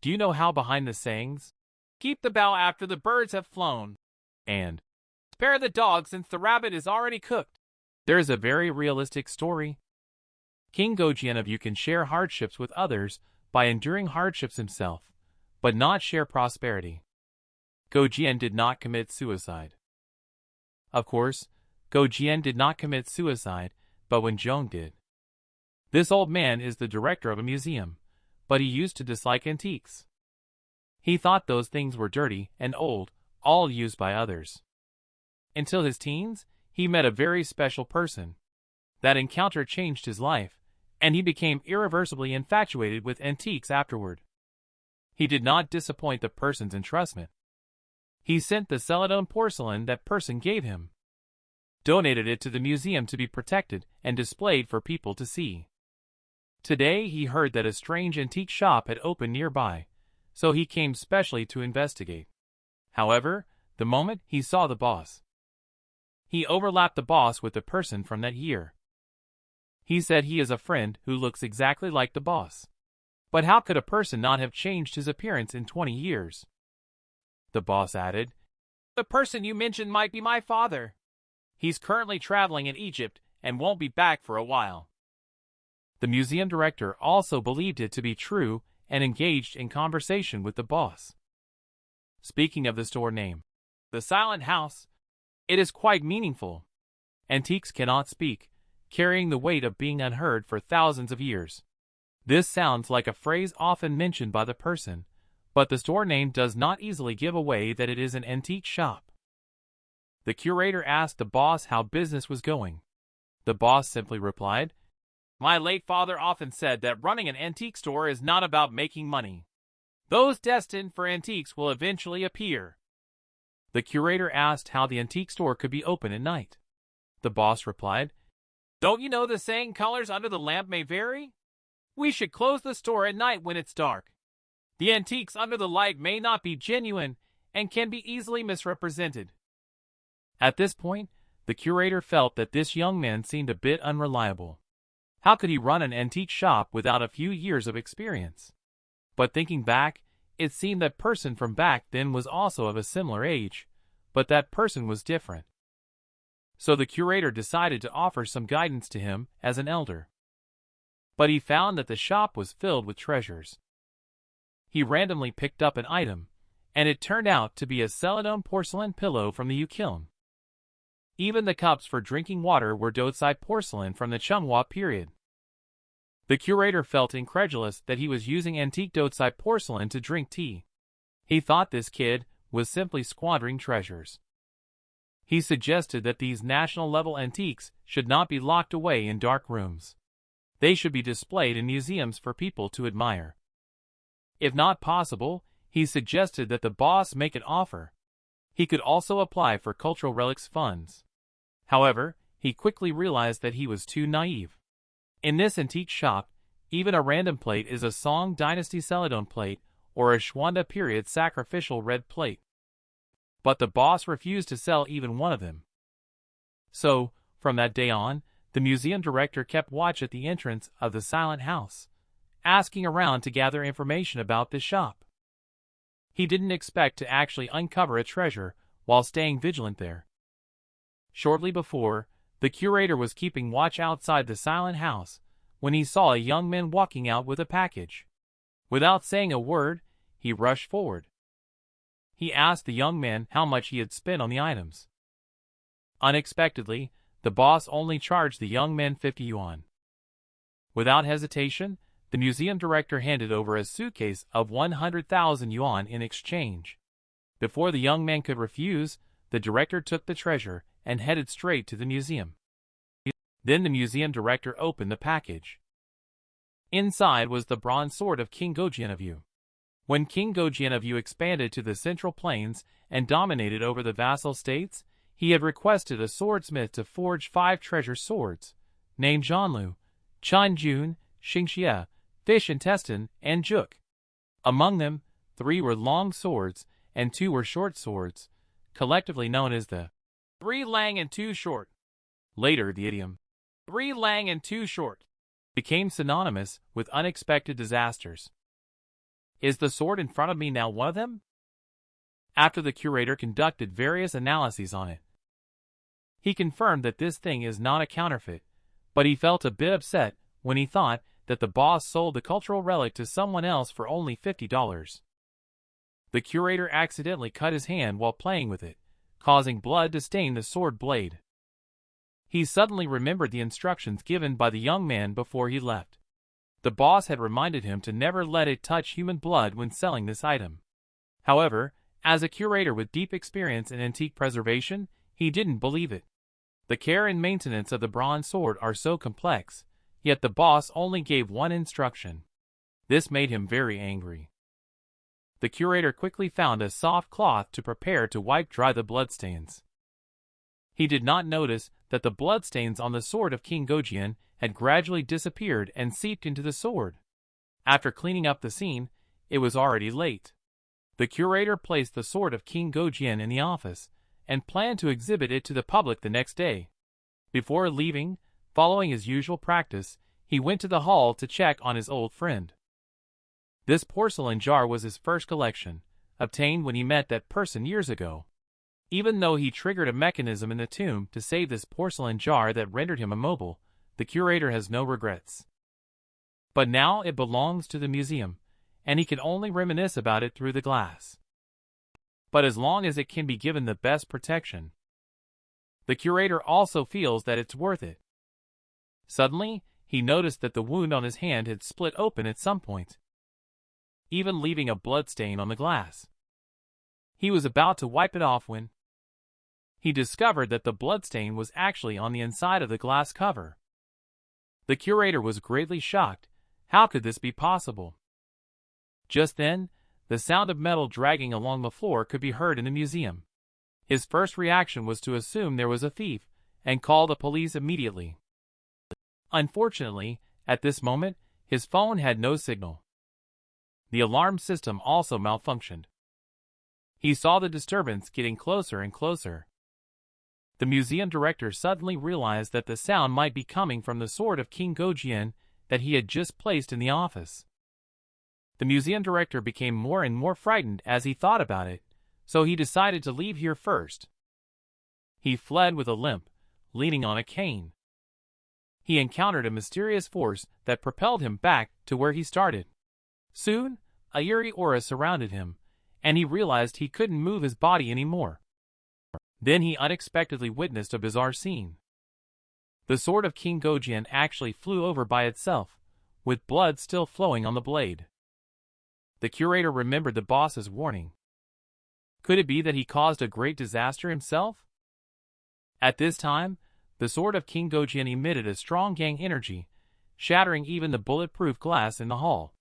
Do you know how behind the sayings, "Keep the bow after the birds have flown," and "Spare the dog since the rabbit is already cooked"? There is a very realistic story. King Gojian of Yu can share hardships with others by enduring hardships himself, but not share prosperity. Gojian did not commit suicide. Of course, Gojian did not commit suicide, but Wen Zhong did. This old man is the director of a museum, but he used to dislike antiques. He thought those things were dirty and old, all used by others. Until his teens, he met a very special person. That encounter changed his life, and he became irreversibly infatuated with antiques afterward. He did not disappoint the person's entrustment. He sent the celadon porcelain that person gave him, donated it to the museum to be protected and displayed for people to see. Today he heard that a strange antique shop had opened nearby, so he came specially to investigate. However, the moment he saw the boss, he overlapped the boss with the person from that year. He said he is a friend who looks exactly like the boss. But how could a person not have changed his appearance in 20 years? The boss added, "The person you mentioned might be my father. He's currently traveling in Egypt and won't be back for a while." The museum director also believed it to be true and engaged in conversation with the boss. Speaking of the store name, the Silent House, it is quite meaningful. Antiques cannot speak, carrying the weight of being unheard for thousands of years. This sounds like a phrase often mentioned by the person, but the store name does not easily give away that it is an antique shop. The curator asked the boss how business was going. The boss simply replied, "My late father often said that running an antique store is not about making money. Those destined for antiques will eventually appear." The curator asked how the antique store could be open at night. The boss replied, "Don't you know the saying colors under the lamp may vary? We should close the store at night when it's dark. The antiques under the light may not be genuine and can be easily misrepresented." At this point, the curator felt that this young man seemed a bit unreliable. How could he run an antique shop without a few years of experience? But thinking back, it seemed that person from back then was also of a similar age, but that person was different. So the curator decided to offer some guidance to him as an elder. But he found that the shop was filled with treasures. He randomly picked up an item, and it turned out to be a celadon porcelain pillow from the Yukiln. Even the cups for drinking water were Dotsi porcelain from the Chunghwa period. The curator felt incredulous that he was using antique Dotsi porcelain to drink tea. He thought this kid was simply squandering treasures. He suggested that these national-level antiques should not be locked away in dark rooms. They should be displayed in museums for people to admire. If not possible, he suggested that the boss make an offer. He could also apply for cultural relics funds. However, he quickly realized that he was too naive. In this antique shop, even a random plate is a Song Dynasty celadon plate or a Xuanda period sacrificial red plate. But the boss refused to sell even one of them. So, from that day on, the museum director kept watch at the entrance of the Silent House, asking around to gather information about this shop. He didn't expect to actually uncover a treasure while staying vigilant there. Shortly before, the curator was keeping watch outside the Silent House when he saw a young man walking out with a package. Without saying a word, he rushed forward. He asked the young man how much he had spent on the items. Unexpectedly, the boss only charged the young man 50 yuan. Without hesitation, the museum director handed over a suitcase of 100,000 yuan in exchange. Before the young man could refuse, the director took the treasure and headed straight to the museum. Then the museum director opened the package. Inside was the bronze sword of King Gojian of Yu. When King Gojian of Yu expanded to the Central Plains and dominated over the vassal states, he had requested a swordsmith to forge 5 treasure swords, named Zhanlu, Chanjun, Xingxia, Fish Intestine, and Juk. Among them, 3 were long swords and 2 were short swords, collectively known as the 3 lang and 2 short. Later, the idiom 3 lang and 2 short became synonymous with unexpected disasters. Is the sword in front of me now one of them? After the curator conducted various analyses on it, he confirmed that this thing is not a counterfeit, but he felt a bit upset when he thought that the boss sold the cultural relic to someone else for only $50. The curator accidentally cut his hand while playing with it, causing blood to stain the sword blade. He suddenly remembered the instructions given by the young man before he left. The boss had reminded him to never let it touch human blood when selling this item. However, as a curator with deep experience in antique preservation, he didn't believe it. The care and maintenance of the bronze sword are so complex, yet the boss only gave one instruction. This made him very angry. The curator quickly found a soft cloth to prepare to wipe dry the bloodstains. He did not notice that the bloodstains on the sword of King Gojian had gradually disappeared and seeped into the sword. After cleaning up the scene, it was already late. The curator placed the sword of King Gojian in the office and planned to exhibit it to the public the next day. Before leaving, following his usual practice, he went to the hall to check on his old friend. This porcelain jar was his first collection, obtained when he met that person years ago. Even though he triggered a mechanism in the tomb to save this porcelain jar that rendered him immobile, the curator has no regrets. But now it belongs to the museum, and he can only reminisce about it through the glass. But as long as it can be given the best protection, the curator also feels that it's worth it. Suddenly, he noticed that the wound on his hand had split open at some point, even leaving a bloodstain on the glass. He was about to wipe it off when he discovered that the bloodstain was actually on the inside of the glass cover. The curator was greatly shocked. How could this be possible? Just then, the sound of metal dragging along the floor could be heard in the museum. His first reaction was to assume there was a thief and call the police immediately. Unfortunately, at this moment, his phone had no signal. The alarm system also malfunctioned. He saw the disturbance getting closer and closer. The museum director suddenly realized that the sound might be coming from the sword of King Gojian that he had just placed in the office. The museum director became more and more frightened as he thought about it, so he decided to leave here first. He fled with a limp, leaning on a cane. He encountered a mysterious force that propelled him back to where he started. Soon, a eerie aura surrounded him, and he realized he couldn't move his body anymore. Then he unexpectedly witnessed a bizarre scene. The sword of King Gojian actually flew over by itself, with blood still flowing on the blade. The curator remembered the boss's warning. Could it be that he caused a great disaster himself? At this time, the sword of King Gojian emitted a strong gang energy, shattering even the bulletproof glass in the hall.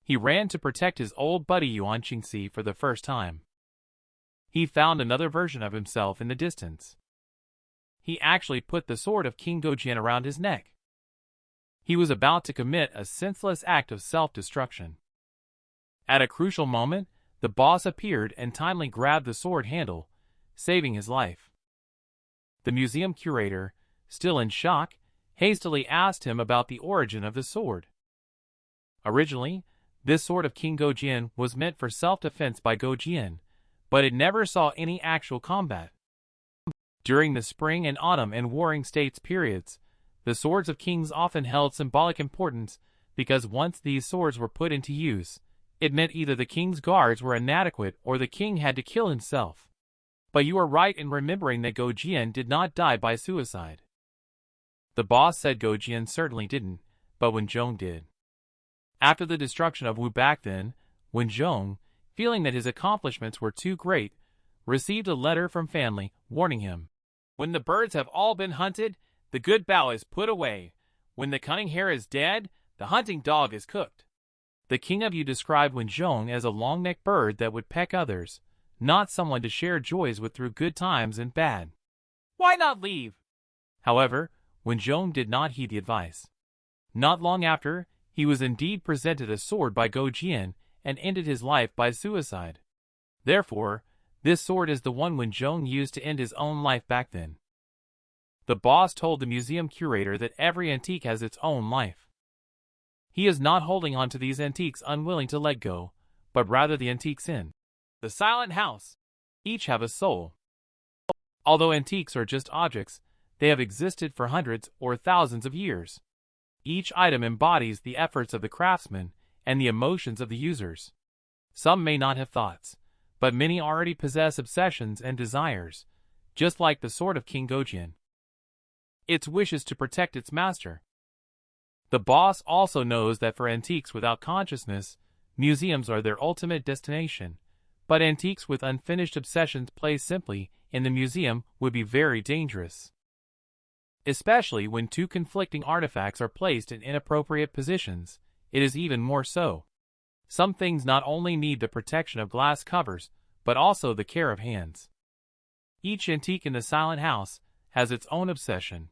He ran to protect his old buddy Yuan Qingxi for the first time. He found another version of himself in the distance. He actually put the sword of King Gojian around his neck. He was about to commit a senseless act of self-destruction. At a crucial moment, the boss appeared and timely grabbed the sword handle, saving his life. The museum curator, still in shock, hastily asked him about the origin of the sword. Originally, this sword of King Gojian was meant for self-defense by Gojian, but it never saw any actual combat. During the spring and autumn and warring states periods, the swords of kings often held symbolic importance because once these swords were put into use, it meant either the king's guards were inadequate or the king had to kill himself. But you are right in remembering that Gojian did not die by suicide. The boss said Gojian certainly didn't, but Wenzhong did. After the destruction of Wu back then, Wenzhong, feeling that his accomplishments were too great, received a letter from family warning him. When the birds have all been hunted, the good bough is put away. When the cunning hare is dead, the hunting dog is cooked. The king of Yu described Wenzhong as a long-necked bird that would peck others, not someone to share joys with through good times and bad. Why not leave? However, Wenzhong did not heed the advice. Not long after, he was indeed presented a sword by Gojian and ended his life by suicide. Therefore, this sword is the one Wenzhong used to end his own life back then. The boss told the museum curator that every antique has its own life. He is not holding on to these antiques unwilling to let go, but rather the antiques in the silent house. Each have a soul. Although antiques are just objects, they have existed for hundreds or thousands of years. Each item embodies the efforts of the craftsman and the emotions of the users. Some may not have thoughts, but many already possess obsessions and desires, just like the sword of King Gojian. Its wish is to protect its master. The boss also knows that for antiques without consciousness, museums are their ultimate destination, but antiques with unfinished obsessions placed simply in the museum would be very dangerous. Especially when two conflicting artifacts are placed in inappropriate positions, it is even more so. Some things not only need the protection of glass covers, but also the care of hands. Each antique in the silent house has its own obsession.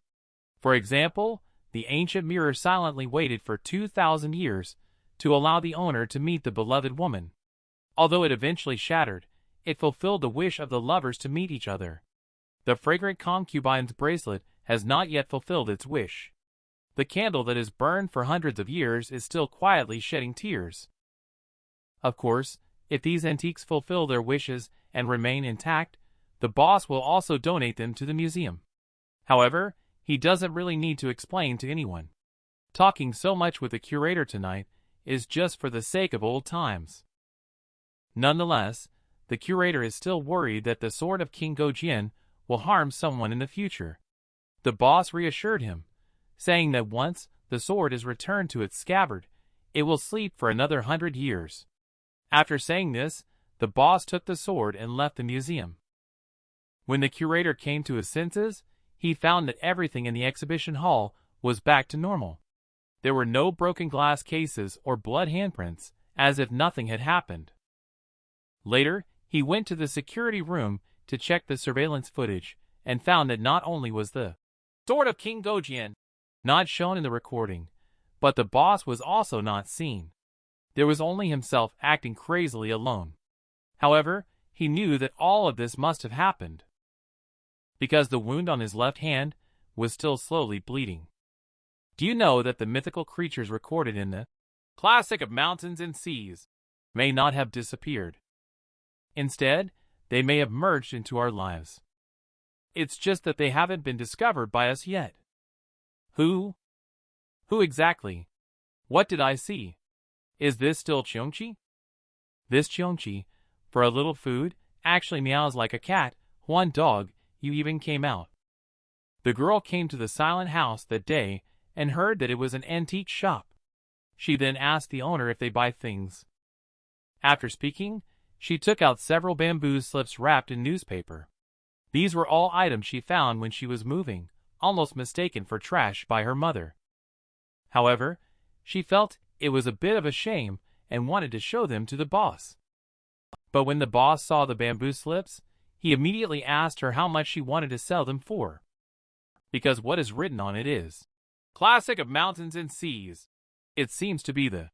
For example, the ancient mirror silently waited for 2,000 years to allow the owner to meet the beloved woman. Although it eventually shattered, it fulfilled the wish of the lovers to meet each other. The fragrant concubine's bracelet has not yet fulfilled its wish. The candle that is burned for hundreds of years is still quietly shedding tears. Of course, if these antiques fulfill their wishes and remain intact, the boss will also donate them to the museum. However, he doesn't really need to explain to anyone. Talking so much with the curator tonight is just for the sake of old times. Nonetheless, the curator is still worried that the sword of King Gojian will harm someone in the future. The boss reassured him, saying that once the sword is returned to its scabbard, it will sleep for another 100 years. After saying this, the boss took the sword and left the museum. When the curator came to his senses, he found that everything in the exhibition hall was back to normal. There were no broken glass cases or blood handprints, as if nothing had happened. Later, he went to the security room to check the surveillance footage and found that not only was the sword of King Gojian not shown in the recording, but the boss was also not seen. There was only himself acting crazily alone. However, he knew that all of this must have happened because the wound on his left hand was still slowly bleeding. Do you know that the mythical creatures recorded in the classic of mountains and seas may not have disappeared? Instead, they may have merged into our lives. It's just that they haven't been discovered by us yet. Who? Who exactly? What did I see? Is this still Cheongchi? This Cheongchi, for a little food, actually meows like a cat. One dog, you even came out. The girl came to the silent house that day and heard that it was an antique shop. She then asked the owner if they buy things. After speaking, she took out several bamboo slips wrapped in newspaper. These were all items she found when she was moving, almost mistaken for trash by her mother. However, she felt it was a bit of a shame and wanted to show them to the boss. But when the boss saw the bamboo slips, he immediately asked her how much she wanted to sell them for. Because what is written on it is classic of mountains and seas. It seems to be the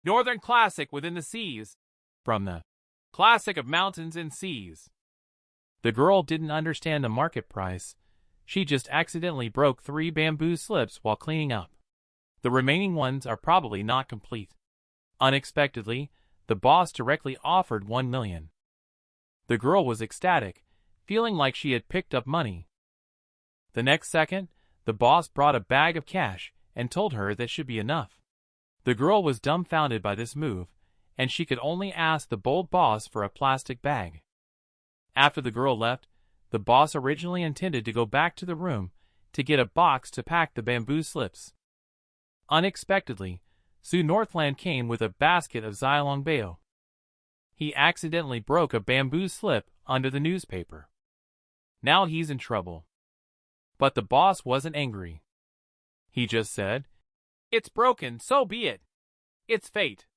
northern classic within the seas, from the classic of mountains and seas. The girl didn't understand the market price. She just accidentally broke 3 bamboo slips while cleaning up. The remaining ones are probably not complete. Unexpectedly, the boss directly offered 1 million. The girl was ecstatic, feeling like she had picked up money. The next second, the boss brought a bag of cash and told her that should be enough. The girl was dumbfounded by this move, and she could only ask the bold boss for a plastic bag. After the girl left, the boss originally intended to go back to the room to get a box to pack the bamboo slips. Unexpectedly, Su Northland came with a basket of Zilongbeo. He accidentally broke a bamboo slip under the newspaper. Now he's in trouble. But the boss wasn't angry. He just said, "It's broken, so be it. It's fate."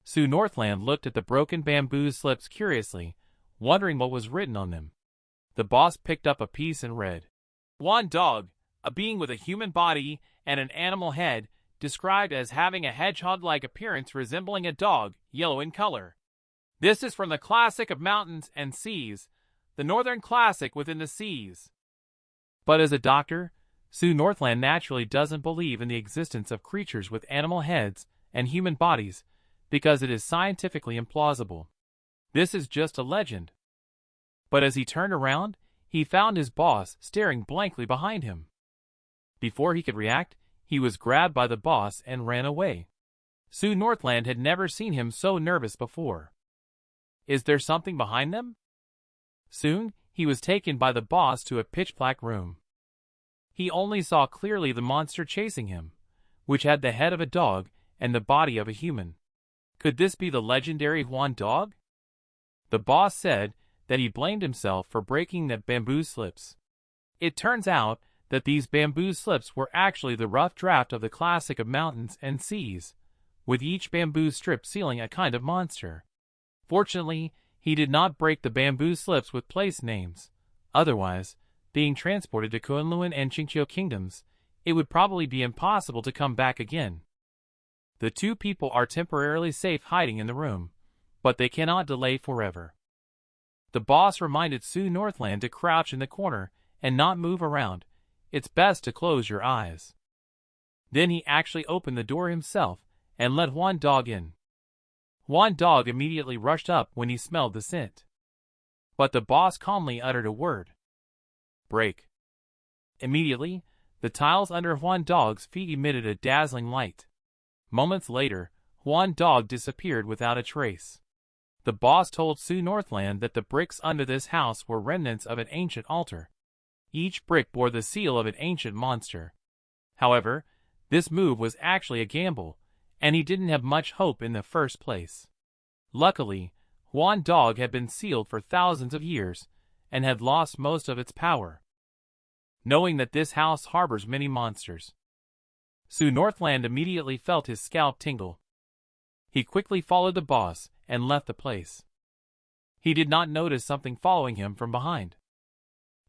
Su Northland looked at the broken bamboo slips curiously, wondering what was written on them. The boss picked up a piece and read, "One dog, a being with a human body and an animal head, described as having a hedgehog-like appearance resembling a dog, yellow in color. This is from the classic of mountains and seas, the northern classic within the seas." But as a doctor, Sue Northland naturally doesn't believe in the existence of creatures with animal heads and human bodies because it is scientifically implausible. This is just a legend. But as he turned around, he found his boss staring blankly behind him. Before he could react, he was grabbed by the boss and ran away. Sue Northland had never seen him so nervous before. Is there something behind them? Soon, he was taken by the boss to a pitch-black room. He only saw clearly the monster chasing him, which had the head of a dog and the body of a human. Could this be the legendary Huan dog? The boss said that he blamed himself for breaking the bamboo slips. It turns out that these bamboo slips were actually the rough draft of the classic of mountains and seas, with each bamboo strip sealing a kind of monster. Fortunately, he did not break the bamboo slips with place names. Otherwise, being transported to Kunlun and Qingqiu kingdoms, it would probably be impossible to come back again. The two people are temporarily safe hiding in the room, but they cannot delay forever. The boss reminded Sue Northland to crouch in the corner and not move around. It's best to close your eyes. Then he actually opened the door himself and let Huan Dog in. Huan Dog immediately rushed up when he smelled the scent. But the boss calmly uttered a word. Break. Immediately, the tiles under Huan Dog's feet emitted a dazzling light. Moments later, Huan Dog disappeared without a trace. The boss told Sue Northland that the bricks under this house were remnants of an ancient altar. Each brick bore the seal of an ancient monster. However, this move was actually a gamble, and he didn't have much hope in the first place. Luckily, Huan Dog had been sealed for thousands of years, and had lost most of its power. Knowing that this house harbors many monsters, Sue Northland immediately felt his scalp tingle. He quickly followed the boss and left the place. He did not notice something following him from behind.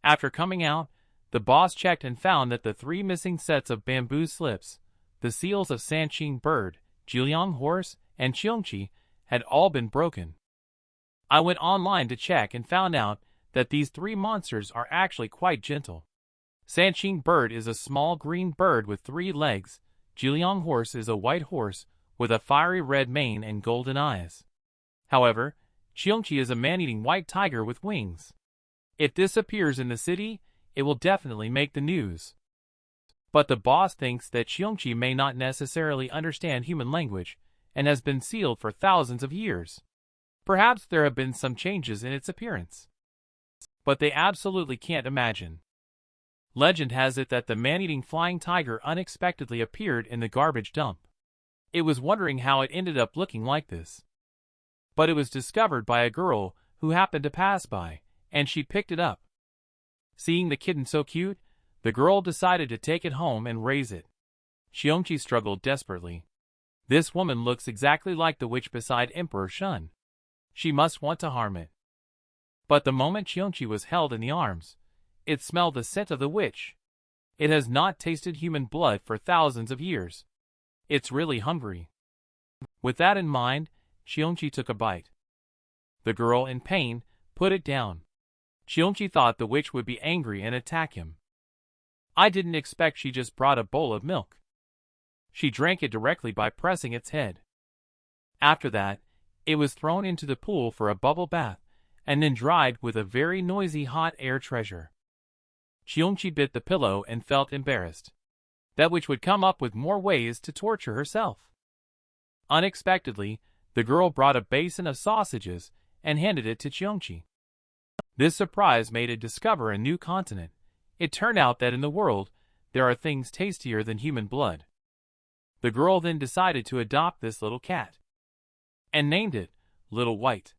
After coming out, the boss checked and found that the three missing sets of bamboo slips, the seals of Sanqing bird, Jiliang horse, and Qiongqi, had all been broken. I went online to check and found out that these three monsters are actually quite gentle. Sanqing bird is a small green bird with 3 legs. Jiliang horse is a white horse with a fiery red mane and golden eyes. However, Qiongqi is a man-eating white tiger with wings. If this appears in the city, it will definitely make the news. But the boss thinks that Qiongqi may not necessarily understand human language and has been sealed for thousands of years. Perhaps there have been some changes in its appearance. But they absolutely can't imagine. Legend has it that the man-eating flying tiger unexpectedly appeared in the garbage dump. It was wondering how it ended up looking like this. But it was discovered by a girl who happened to pass by, and she picked it up. Seeing the kitten so cute, the girl decided to take it home and raise it. Qiongqi struggled desperately. This woman looks exactly like the witch beside Emperor Shun. She must want to harm it. But the moment Qiongqi was held in the arms, it smelled the scent of the witch. It has not tasted human blood for thousands of years. It's really hungry. With that in mind, Qiongqi took a bite. The girl, in pain, put it down. Qiongqi thought the witch would be angry and attack him. I didn't expect she just brought a bowl of milk. She drank it directly by pressing its head. After that, it was thrown into the pool for a bubble bath, and then dried with a very noisy hot air treasure. Qiongqi bit the pillow and felt embarrassed. That witch would come up with more ways to torture herself. Unexpectedly, the girl brought a basin of sausages and handed it to Qiongqi. This surprise made it discover a new continent. It turned out that in the world, there are things tastier than human blood. The girl then decided to adopt this little cat, and named it Little White.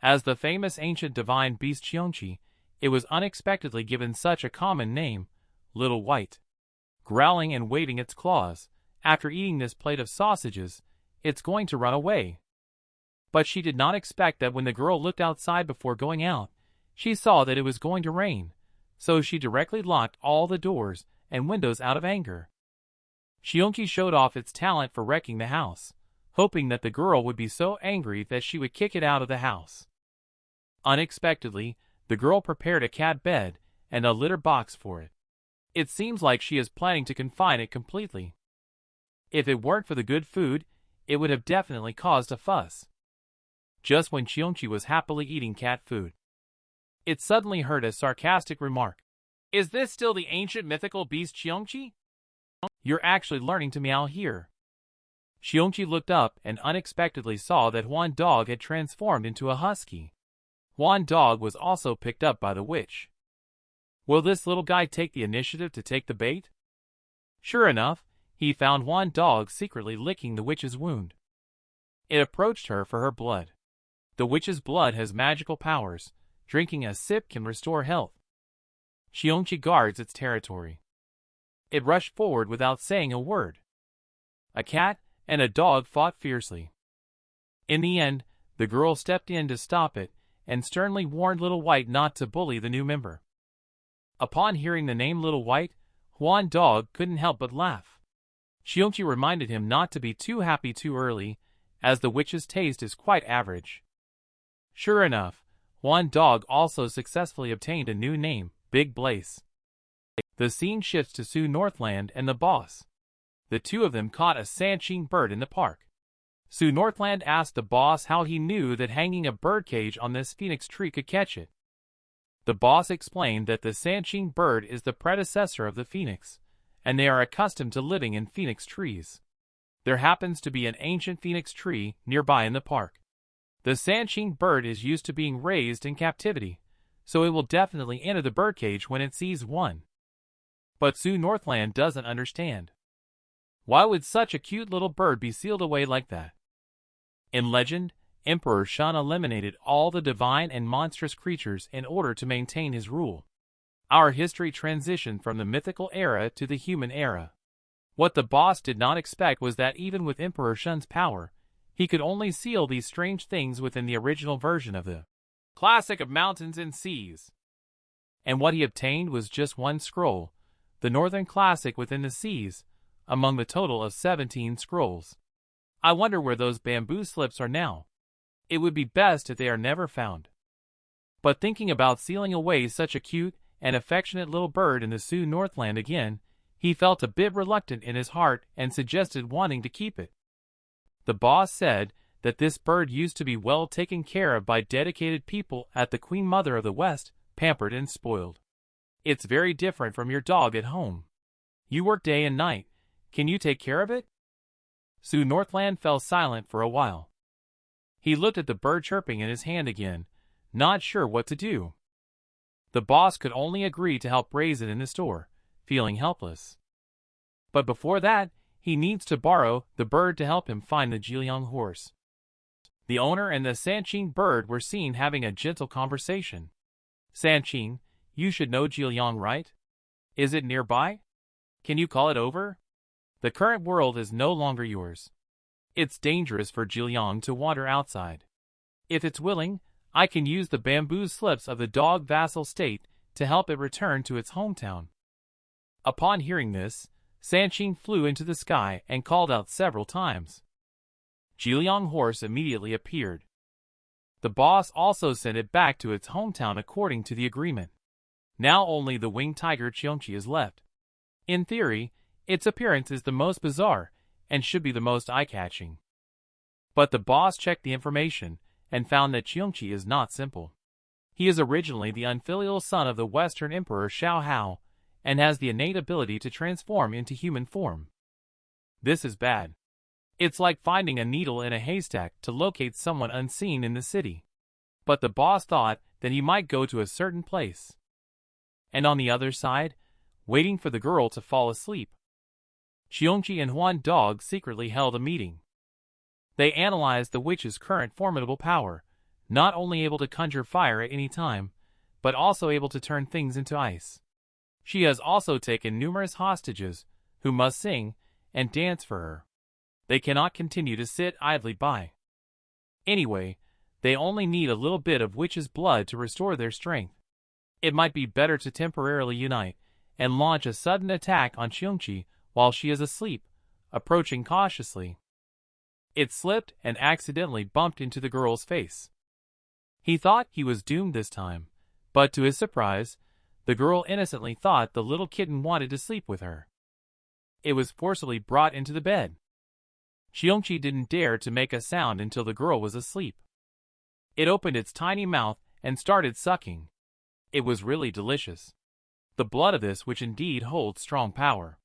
As the famous ancient divine beast Qiongqi, it was unexpectedly given such a common name, Little White. Growling and waving its claws, after eating this plate of sausages, it's going to run away. But she did not expect that when the girl looked outside before going out, she saw that it was going to rain, so she directly locked all the doors and windows out of anger. Qiongqi showed off its talent for wrecking the house, hoping that the girl would be so angry that she would kick it out of the house. Unexpectedly, the girl prepared a cat bed and a litter box for it. It seems like she is planning to confine it completely. If it weren't for the good food, it would have definitely caused a fuss. Just when Xiongqi was happily eating cat food, it suddenly heard a sarcastic remark. Is this still the ancient mythical beast Xiongqi? You're actually learning to meow here. Xiongqi looked up and unexpectedly saw that Huan Dog had transformed into a husky. Huan Dog was also picked up by the witch. Will this little guy take the initiative to take the bait? Sure enough, he found Huan Dog secretly licking the witch's wound. It approached her for her blood. The witch's blood has magical powers. Drinking a sip can restore health. Xiongqi guards its territory. It rushed forward without saying a word. A cat and a dog fought fiercely. In the end, the girl stepped in to stop it and sternly warned Little White not to bully the new member. Upon hearing the name Little White, Huan Dog couldn't help but laugh. Xiongqi reminded him not to be too happy too early, as the witch's taste is quite average. Sure enough, Huan Dog also successfully obtained a new name, Big Blaze. The scene shifts to Su Northland and the boss. The two of them caught a sanqing bird in the park. Su Northland asked the boss how he knew that hanging a birdcage on this phoenix tree could catch it. The boss explained that the sanqing bird is the predecessor of the phoenix, and they are accustomed to living in phoenix trees. There happens to be an ancient phoenix tree nearby in the park. The sanqing bird is used to being raised in captivity, so it will definitely enter the birdcage when it sees one. But Su Northland doesn't understand. Why would such a cute little bird be sealed away like that? In legend, Emperor Shun eliminated all the divine and monstrous creatures in order to maintain his rule. Our history transitioned from the mythical era to the human era. What the boss did not expect was that even with Emperor Shun's power, he could only seal these strange things within the original version of the classic of mountains and seas. And what he obtained was just one scroll, the Northern Classic within the seas, among the total of 17 scrolls. I wonder where those bamboo slips are now. It would be best if they are never found. But thinking about sealing away such a cute and affectionate little bird in the Su Northland again, he felt a bit reluctant in his heart and suggested wanting to keep it. The boss said that this bird used to be well taken care of by dedicated people at the Queen Mother of the West, pampered and spoiled. It's very different from your dog at home. You work day and night. Can you take care of it? Su Northland fell silent for a while. He looked at the bird chirping in his hand again, not sure what to do. The boss could only agree to help raise it in the store, feeling helpless. But before that, he needs to borrow the bird to help him find the Jiliang horse. The owner and the sanqing bird were seen having a gentle conversation. Sanqing, you should know Jiliang, right? Is it nearby? Can you call it over? The current world is no longer yours. It's dangerous for Jiliang to wander outside. If it's willing, I can use the bamboo slips of the dog vassal state to help it return to its hometown. Upon hearing this, Sanqing flew into the sky and called out several times. Jiliang horse immediately appeared. The boss also sent it back to its hometown according to the agreement. Now only the winged tiger Xiongqi is left. In theory, its appearance is the most bizarre and should be the most eye-catching. But the boss checked the information and found that Xiongqi is not simple. He is originally the unfilial son of the Western Emperor Xiao Hao and has the innate ability to transform into human form. This is bad. It's like finding a needle in a haystack to locate someone unseen in the city. But the boss thought that he might go to a certain place. And on the other side, waiting for the girl to fall asleep, Xiongqi and Huan Dog secretly held a meeting. They analyzed the witch's current formidable power, not only able to conjure fire at any time, but also able to turn things into ice. She has also taken numerous hostages, who must sing and dance for her. They cannot continue to sit idly by. Anyway, they only need a little bit of witch's blood to restore their strength. It might be better to temporarily unite and launch a sudden attack on Xiongqi while she is asleep, approaching cautiously. It slipped and accidentally bumped into the girl's face. He thought he was doomed this time, but to his surprise, The girl innocently thought the little kitten wanted to sleep with her. It was forcibly brought into the bed. Xiongqi didn't dare to make a sound until the girl was asleep. It opened its tiny mouth and started sucking. It was really delicious. The blood of this witch indeed holds strong power.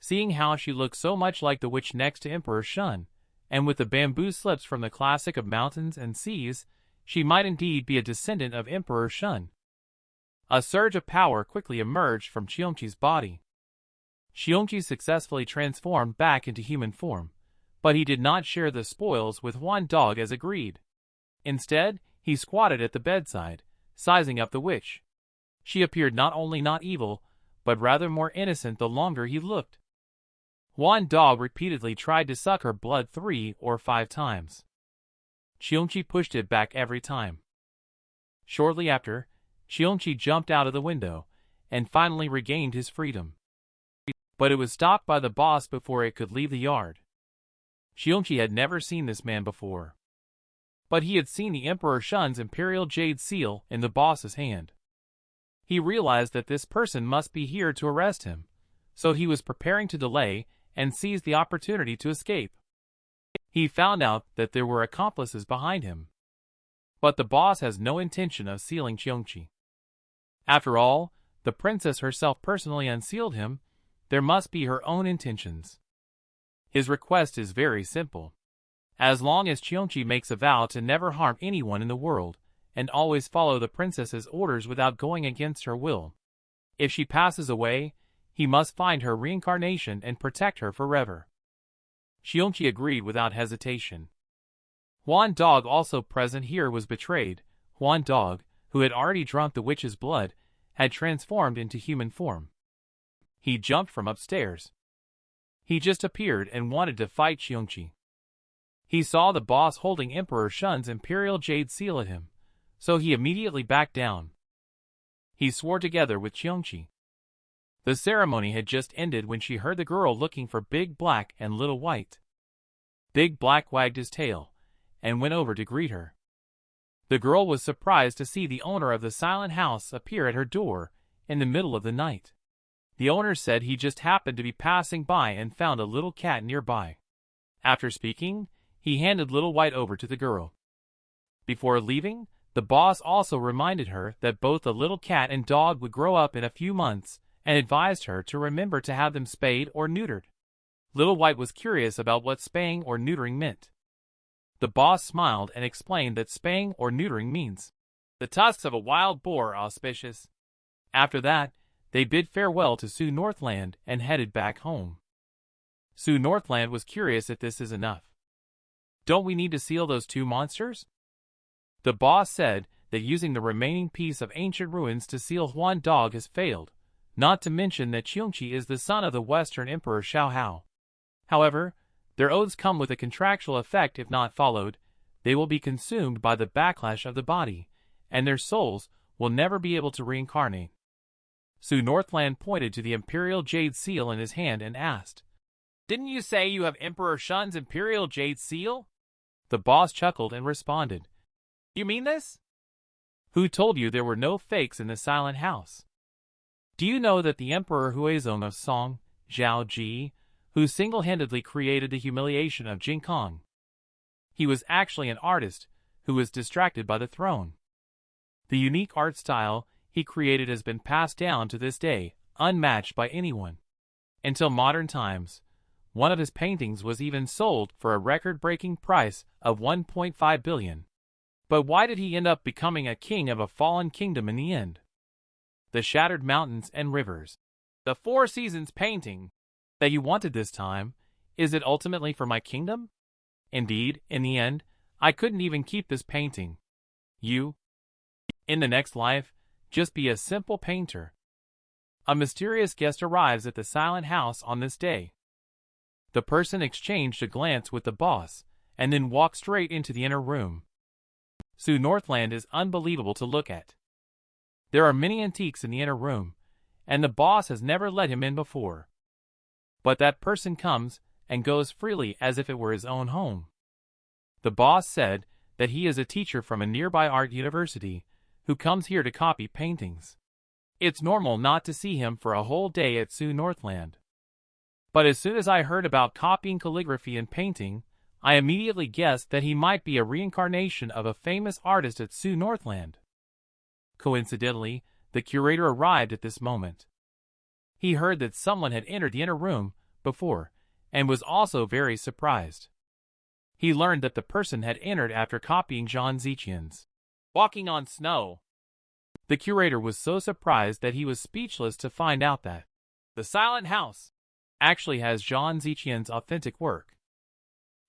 Seeing how she looked so much like the witch next to Emperor Shun, and with the bamboo slips from the classic of mountains and seas, she might indeed be a descendant of Emperor Shun. A surge of power quickly emerged from Xiongqi's body. Xiongqi successfully transformed back into human form, but he did not share the spoils with Huan Dog as agreed. Instead, he squatted at the bedside, sizing up the witch. She appeared not only not evil, but rather more innocent the longer he looked. Huan Dog repeatedly tried to suck her blood 3 or 5 times. Xiongqi pushed it back every time. Shortly after, Xiongqi jumped out of the window, and finally regained his freedom. But it was stopped by the boss before it could leave the yard. Xiongqi had never seen this man before. But he had seen the Emperor Shun's imperial jade seal in the boss's hand. He realized that this person must be here to arrest him, so he was preparing to delay and seize the opportunity to escape. He found out that there were accomplices behind him. But the boss has no intention of sealing Xiongqi. After all, the princess herself personally unsealed him. There must be her own intentions. His request is very simple. As long as Xiongqi makes a vow to never harm anyone in the world, and always follow the princess's orders without going against her will. If she passes away, he must find her reincarnation and protect her forever. Xiongqi agreed without hesitation. Huan Dog, also present here, was betrayed. Huan Dog, who had already drunk the witch's blood, had transformed into human form. He jumped from upstairs. He just appeared and wanted to fight Xiongqi. He saw the boss holding Emperor Shun's imperial jade seal at him, so he immediately backed down. He swore together with Xiongqi. The ceremony had just ended when she heard the girl looking for Big Black and Little White. Big Black wagged his tail and went over to greet her. The girl was surprised to see the owner of the silent house appear at her door in the middle of the night. The owner said he just happened to be passing by and found a little cat nearby. After speaking, he handed Little White over to the girl. Before leaving, the boss also reminded her that both the little cat and dog would grow up in a few months and advised her to remember to have them spayed or neutered. Little White was curious about what spaying or neutering meant. The boss smiled and explained that spaying or neutering means the tusks of a wild boar are auspicious. After that, they bid farewell to Su Northland and headed back home. Su Northland was curious if this is enough. Don't we need to seal those 2 monsters? The boss said that using the remaining piece of ancient ruins to seal Huan Dog has failed, not to mention that Xiongqi is the son of the Western Emperor Xiao Hao. However, their oaths come with a contractual effect. If not followed, they will be consumed by the backlash of the body, and their souls will never be able to reincarnate. Su Northland pointed to the imperial jade seal in his hand and asked, "Didn't you say you have Emperor Shun's imperial jade seal?" The boss chuckled and responded, "You mean this? Who told you there were no fakes in the silent house? Do you know that the Emperor Huizong of Song, Zhao Ji, who single-handedly created the humiliation of Jing Kong? He was actually an artist who was distracted by the throne. The unique art style he created has been passed down to this day, unmatched by anyone. Until modern times, one of his paintings was even sold for a record-breaking price of 1.5 billion. But why did he end up becoming a king of a fallen kingdom in the end? The shattered mountains and rivers. The 4 seasons painting that you wanted this time, is it ultimately for my kingdom? Indeed, in the end, I couldn't even keep this painting. You, in the next life, just be a simple painter." A mysterious guest arrives at the silent house on this day. The person exchanged a glance with the boss, and then walked straight into the inner room. Su Northland is unbelievable to look at. There are many antiques in the inner room, and the boss has never let him in before. But that person comes and goes freely as if it were his own home. The boss said that he is a teacher from a nearby art university who comes here to copy paintings. It's normal not to see him for a whole day at Su Northland. But as soon as I heard about copying calligraphy and painting, I immediately guessed that he might be a reincarnation of a famous artist at Su Northland. Coincidentally, the curator arrived at this moment. He heard that someone had entered the inner room before, and was also very surprised. He learned that the person had entered after copying Zhang Ziqian's Walking on Snow. The curator was so surprised that he was speechless to find out that the Silent House actually has Zhang Ziqian's authentic work.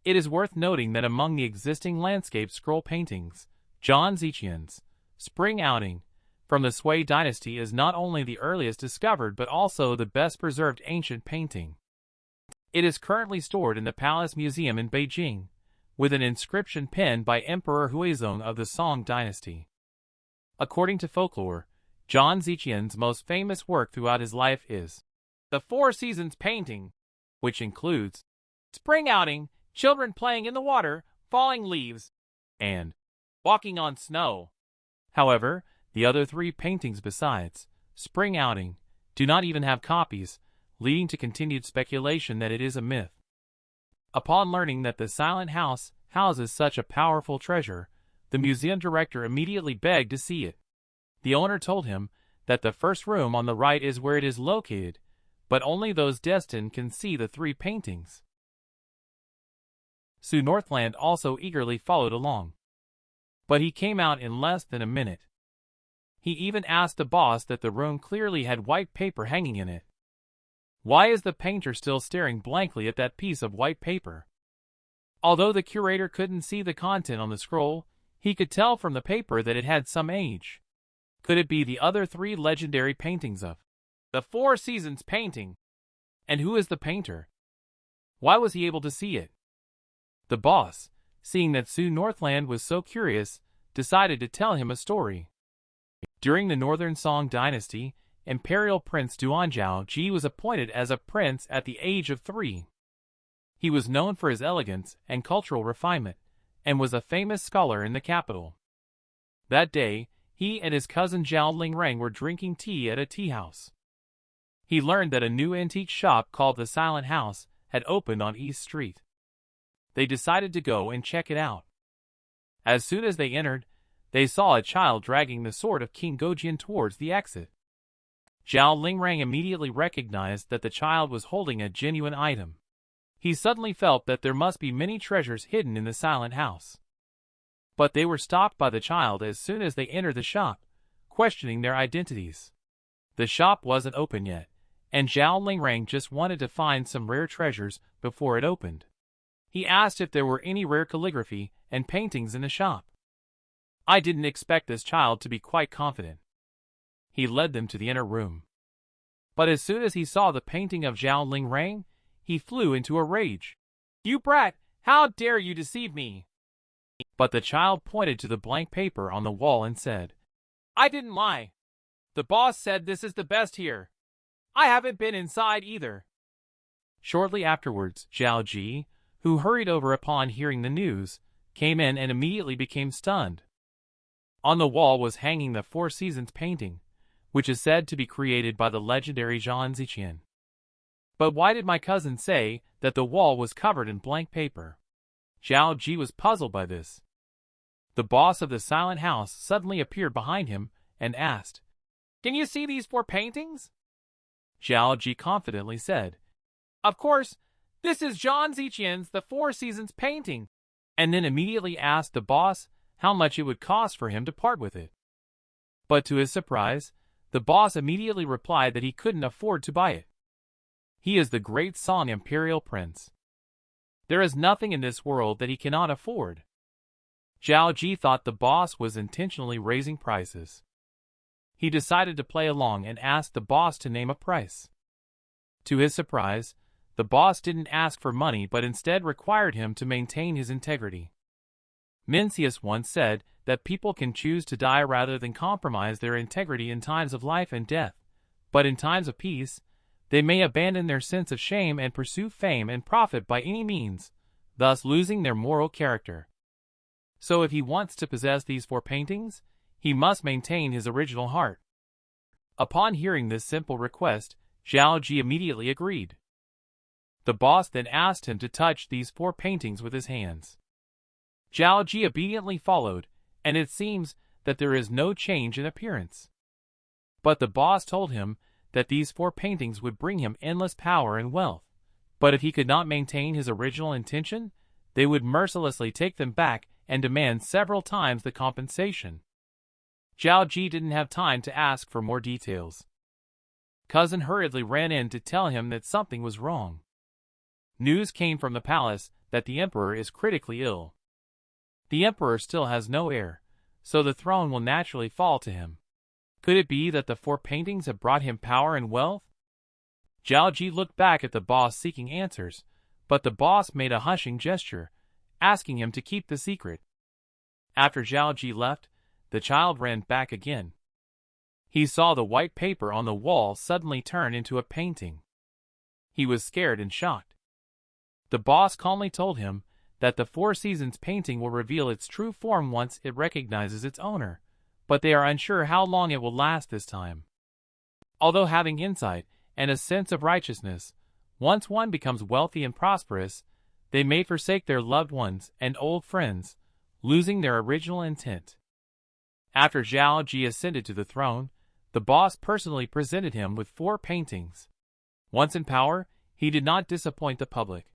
It is worth noting that among the existing landscape scroll paintings, Zhang Ziqian's Spring Outing from the Sui dynasty is not only the earliest discovered but also the best preserved ancient painting. It is currently stored in the Palace Museum in Beijing, with an inscription penned by Emperor Huizong of the Song dynasty. According to folklore, Zhang Ziqian's most famous work throughout his life is the Four Seasons painting, which includes Spring Outing, Children Playing in the Water, Falling Leaves, and Walking on Snow. However, the other three paintings besides Spring Outing do not even have copies, leading to continued speculation that it is a myth. Upon learning that the Silent House houses such a powerful treasure, the museum director immediately begged to see it. The owner told him that the first room on the right is where it is located, but only those destined can see the three paintings. Su Northland also eagerly followed along, but he came out in less than a minute. He even asked the boss that the room clearly had white paper hanging in it. Why is the painter still staring blankly at that piece of white paper? Although the curator couldn't see the content on the scroll, he could tell from the paper that it had some age. Could it be the other three legendary paintings of the Four Seasons painting? And who is the painter? Why was he able to see it? The boss, seeing that Su Northland was so curious, decided to tell him a story. During the Northern Song dynasty, Imperial Prince Duanzhao Ji was appointed as a prince at the age of 3. He was known for his elegance and cultural refinement, and was a famous scholar in the capital. That day, he and his cousin Zhao Lingrang were drinking tea at a tea house. He learned that a new antique shop called the Silent House had opened on East Street. They decided to go and check it out. As soon as they entered, they saw a child dragging the sword of King Gojian towards the exit. Zhao Lingrang immediately recognized that the child was holding a genuine item. He suddenly felt that there must be many treasures hidden in the Silent House. But they were stopped by the child as soon as they entered the shop, questioning their identities. The shop wasn't open yet, and Zhao Lingrang just wanted to find some rare treasures before it opened. He asked if there were any rare calligraphy and paintings in the shop. I didn't expect this child to be quite confident. He led them to the inner room. But as soon as he saw the painting of Zhao Lingrang, he flew into a rage. "You brat! How dare you deceive me!" But the child pointed to the blank paper on the wall and said, "I didn't lie. The boss said this is the best here. I haven't been inside either." Shortly afterwards, Zhao Ji, who hurried over upon hearing the news, came in and immediately became stunned. On the wall was hanging the Four Seasons painting, which is said to be created by the legendary Zhang Ziqian. But why did my cousin say that the wall was covered in blank paper? Zhao Ji was puzzled by this. The boss of the Silent House suddenly appeared behind him and asked, "Can you see these 4 paintings?" Zhao Ji confidently said, "Of course, this is Zhang Ziqian's The Four Seasons painting," and then immediately asked the boss how much it would cost for him to part with it. But to his surprise, the boss immediately replied that he couldn't afford to buy it. He is the great Song Imperial Prince. There is nothing in this world that he cannot afford. Zhao Ji thought the boss was intentionally raising prices. He decided to play along and asked the boss to name a price. To his surprise, the boss didn't ask for money but instead required him to maintain his integrity. Mencius once said that people can choose to die rather than compromise their integrity in times of life and death, but in times of peace, they may abandon their sense of shame and pursue fame and profit by any means, thus losing their moral character. So if he wants to possess these 4 paintings, he must maintain his original heart. Upon hearing this simple request, Zhao Ji immediately agreed. The boss then asked him to touch these 4 paintings with his hands. Zhao Ji obediently followed, and it seems that there is no change in appearance. But the boss told him that these 4 paintings would bring him endless power and wealth, but if he could not maintain his original intention, they would mercilessly take them back and demand several times the compensation. Zhao Ji didn't have time to ask for more details. Cousin hurriedly ran in to tell him that something was wrong. News came from the palace that the emperor is critically ill. The emperor still has no heir, so the throne will naturally fall to him. Could it be that the 4 paintings have brought him power and wealth? Zhao Ji looked back at the boss seeking answers, but the boss made a hushing gesture, asking him to keep the secret. After Zhao Ji left, the child ran back again. He saw the white paper on the wall suddenly turn into a painting. He was scared and shocked. The boss calmly told him that the 4 Seasons painting will reveal its true form once it recognizes its owner, but they are unsure how long it will last this time. Although having insight and a sense of righteousness, once one becomes wealthy and prosperous, they may forsake their loved ones and old friends, losing their original intent. After Zhao Ji ascended to the throne, the boss personally presented him with 4 paintings. Once in power, he did not disappoint the public.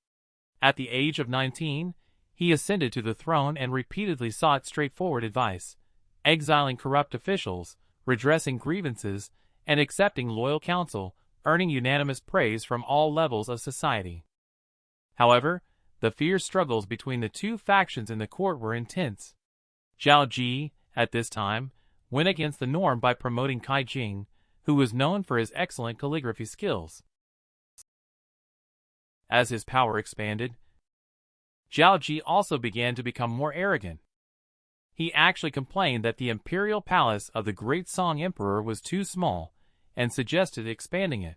At the age of 19, he ascended to the throne and repeatedly sought straightforward advice, exiling corrupt officials, redressing grievances, and accepting loyal counsel, earning unanimous praise from all levels of society. However, the fierce struggles between the 2 factions in the court were intense. Zhao Ji, at this time, went against the norm by promoting Kai Jing, who was known for his excellent calligraphy skills. As his power expanded, Zhao Ji also began to become more arrogant. He actually complained that the imperial palace of the Great Song Emperor was too small, and suggested expanding it.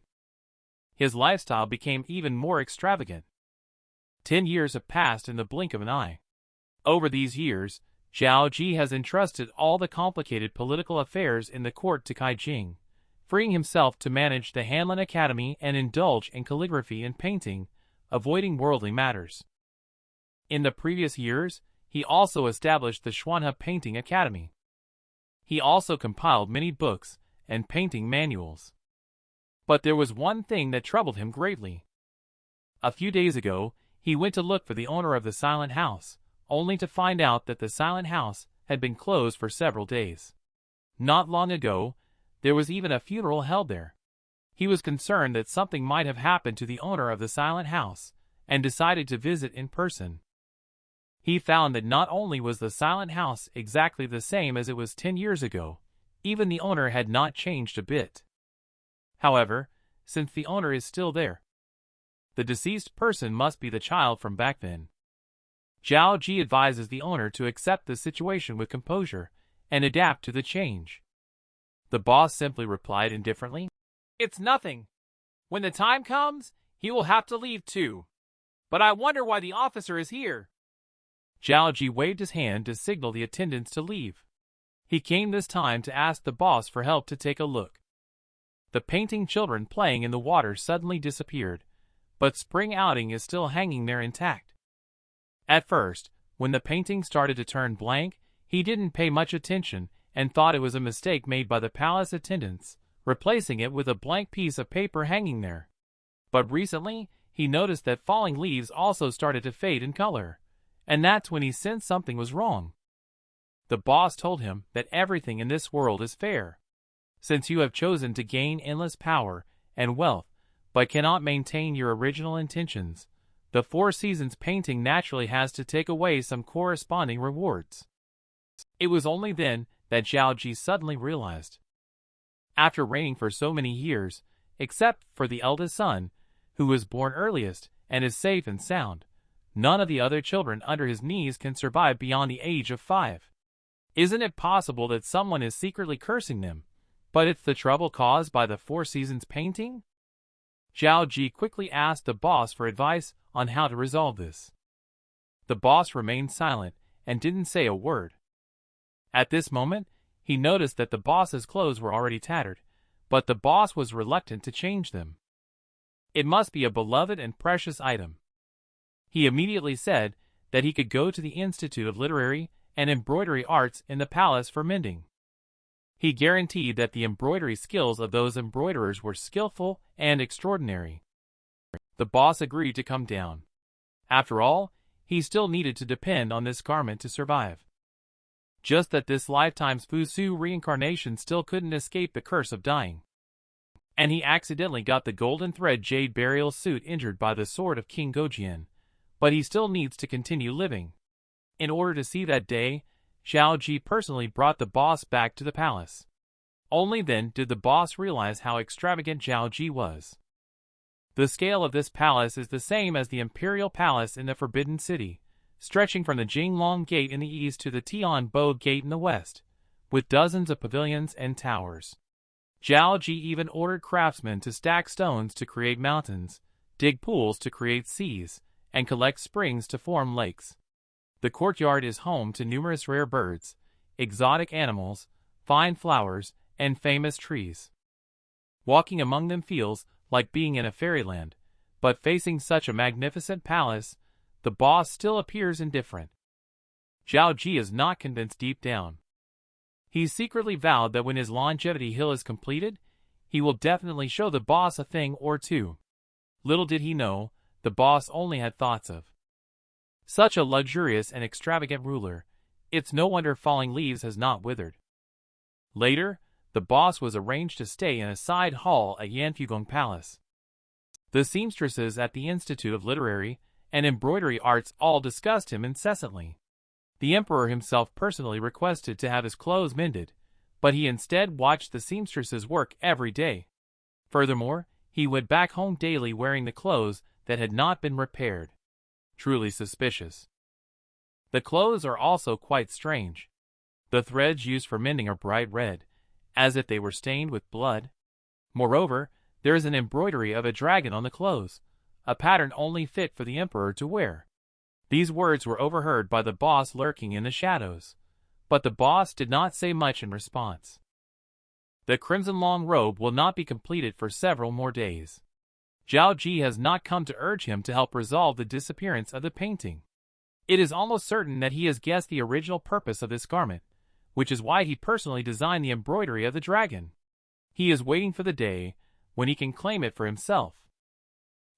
His lifestyle became even more extravagant. 10 years have passed in the blink of an eye. Over these years, Zhao Ji has entrusted all the complicated political affairs in the court to Kai Jing, freeing himself to manage the Hanlin Academy and indulge in calligraphy and painting, avoiding worldly matters. In the previous years, he also established the Xuanhe Painting Academy. He also compiled many books and painting manuals. But there was one thing that troubled him greatly. A few days ago, he went to look for the owner of the silent house, only to find out that the silent house had been closed for several days. Not long ago, there was even a funeral held there. He was concerned that something might have happened to the owner of the silent house, and decided to visit in person. He found that not only was the silent house exactly the same as it was 10 years ago, even the owner had not changed a bit. However, since the owner is still there, the deceased person must be the child from back then. Zhao Ji advises the owner to accept the situation with composure and adapt to the change. The boss simply replied indifferently, "It's nothing. When the time comes, he will have to leave too. But I wonder why the officer is here." Zhao Ji waved his hand to signal the attendants to leave. He came this time to ask the boss for help to take a look. The painting children playing in the water suddenly disappeared, but Spring Outing is still hanging there intact. At first, when the painting started to turn blank, he didn't pay much attention and thought it was a mistake made by the palace attendants, replacing it with a blank piece of paper hanging there. But recently, he noticed that falling leaves also started to fade in color, and that's when he sensed something was wrong. The boss told him that everything in this world is fair. Since you have chosen to gain endless power and wealth, but cannot maintain your original intentions, the Four Seasons painting naturally has to take away some corresponding rewards. It was only then that Zhao Ji suddenly realized. After reigning for so many years, except for the eldest son, who was born earliest and is safe and sound, none of the other children under his knees can survive beyond the age of 5. Isn't it possible that someone is secretly cursing them, but it's the trouble caused by the Four Seasons painting? Zhao Ji quickly asked the boss for advice on how to resolve this. The boss remained silent and didn't say a word. At this moment, he noticed that the boss's clothes were already tattered, but the boss was reluctant to change them. It must be a beloved and precious item. He immediately said that he could go to the Institute of Literary and Embroidery Arts in the palace for mending. He guaranteed that the embroidery skills of those embroiderers were skillful and extraordinary. The boss agreed to come down. After all, he still needed to depend on this garment to survive. Just that this lifetime's Fusu reincarnation still couldn't escape the curse of dying. And he accidentally got the golden thread jade burial suit injured by the sword of King Gojian, but he still needs to continue living. In order to see that day, Zhao Ji personally brought the boss back to the palace. Only then did the boss realize how extravagant Zhao Ji was. The scale of this palace is the same as the imperial palace in the Forbidden City, stretching from the Jinglong Gate in the east to the Tianbo Gate in the west, with dozens of pavilions and towers. Zhao Ji even ordered craftsmen to stack stones to create mountains, dig pools to create seas, and collect springs to form lakes. The courtyard is home to numerous rare birds, exotic animals, fine flowers, and famous trees. Walking among them feels like being in a fairyland, but facing such a magnificent palace, the boss still appears indifferent. Zhao Ji is not convinced deep down. He secretly vowed that when his longevity hill is completed, he will definitely show the boss a thing or two. Little did he know, the boss only had thoughts of such a luxurious and extravagant ruler. It's no wonder Falling Leaves has not withered. Later, the boss was arranged to stay in a side hall at Yanfugong Palace. The seamstresses at the Institute of Literary and Embroidery Arts all discussed him incessantly. The emperor himself personally requested to have his clothes mended, but he instead watched the seamstresses work every day. Furthermore, he went back home daily wearing the clothes that had not been repaired. Truly suspicious. The clothes are also quite strange. The threads used for mending are bright red, as if they were stained with blood. Moreover, there is an embroidery of a dragon on the clothes, a pattern only fit for the emperor to wear. These words were overheard by the boss lurking in the shadows, but the boss did not say much in response. The crimson long robe will not be completed for several more days. Zhao Ji has not come to urge him to help resolve the disappearance of the painting. It is almost certain that he has guessed the original purpose of this garment, which is why he personally designed the embroidery of the dragon. He is waiting for the day when he can claim it for himself.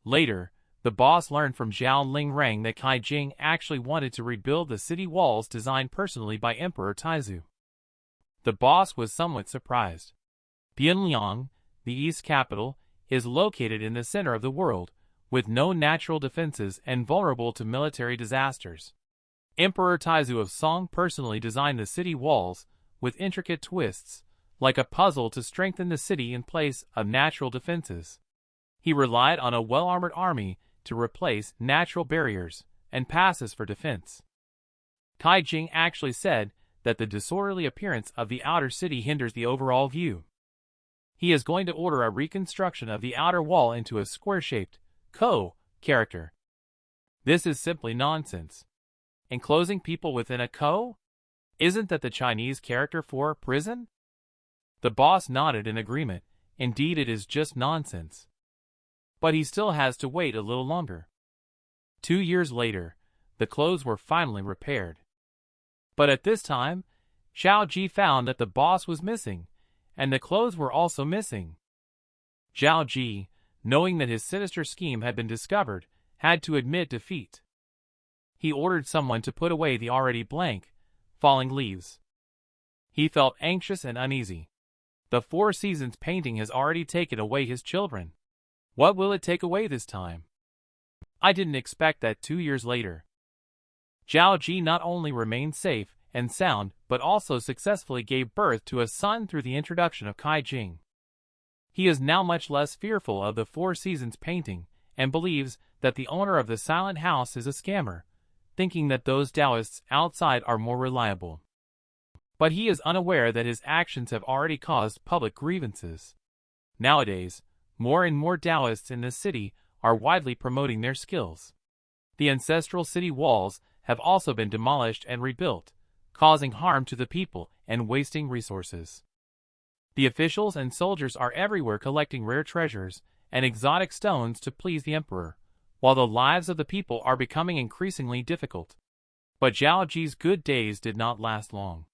Later, the boss learned from Zhao Lingrang that Kai Jing actually wanted to rebuild the city walls designed personally by Emperor Taizu. The boss was somewhat surprised. Bianliang, the east capital, is located in the center of the world, with no natural defenses and vulnerable to military disasters. Emperor Taizu of Song personally designed the city walls, with intricate twists, like a puzzle to strengthen the city in place of natural defenses. He relied on a well-armored army to replace natural barriers and passes for defense. Kai Jing actually said that the disorderly appearance of the outer city hinders the overall view. He is going to order a reconstruction of the outer wall into a square-shaped character. This is simply nonsense. Enclosing people within a isn't that the Chinese character for prison? The boss nodded in agreement. Indeed, it is just nonsense. But he still has to wait a little longer. 2 years later, the clothes were finally repaired. But at this time, Zhao Ji found that the boss was missing, and the clothes were also missing. Zhao Ji, knowing that his sinister scheme had been discovered, had to admit defeat. He ordered someone to put away the already blank, Falling Leaves. He felt anxious and uneasy. The Four Seasons painting has already taken away his children. What will it take away this time? I didn't expect that 2 years later. Zhao Ji not only remained safe and sound, but also successfully gave birth to a son through the introduction of Kai Jing. He is now much less fearful of the Four Seasons painting and believes that the owner of the silent house is a scammer, thinking that those Taoists outside are more reliable. But he is unaware that his actions have already caused public grievances. Nowadays, more and more Taoists in this city are widely promoting their skills. The ancestral city walls have also been demolished and rebuilt, causing harm to the people and wasting resources. The officials and soldiers are everywhere collecting rare treasures and exotic stones to please the emperor, while the lives of the people are becoming increasingly difficult. But Zhao Ji's good days did not last long.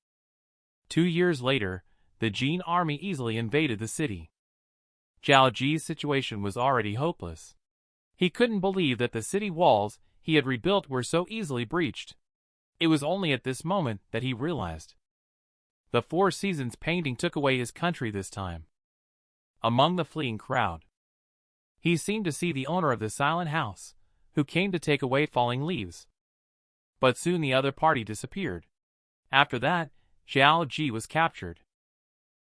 2 years later, the Jin army easily invaded the city. Zhao Ji's situation was already hopeless. He couldn't believe that the city walls he had rebuilt were so easily breached. It was only at this moment that he realized. The Four Seasons painting took away his country this time. Among the fleeing crowd, he seemed to see the owner of the silent house, who came to take away falling leaves. But soon the other party disappeared. After that, Zhao Ji was captured.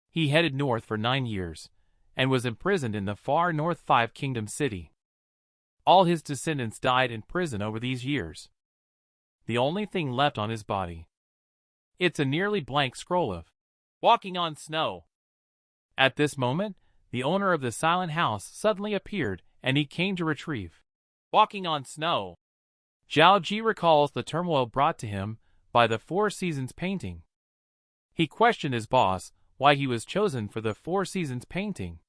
He headed north for 9 years, and was imprisoned in the far north Five-Kingdom city. All his descendants died in prison over these years. The only thing left on his body, it's a nearly blank scroll of "Walking on Snow." At this moment, the owner of the silent house suddenly appeared, and he came to retrieve "Walking on Snow." Zhao Ji recalls the turmoil brought to him by the Four Seasons painting. He questioned his boss why he was chosen for the Four Seasons painting.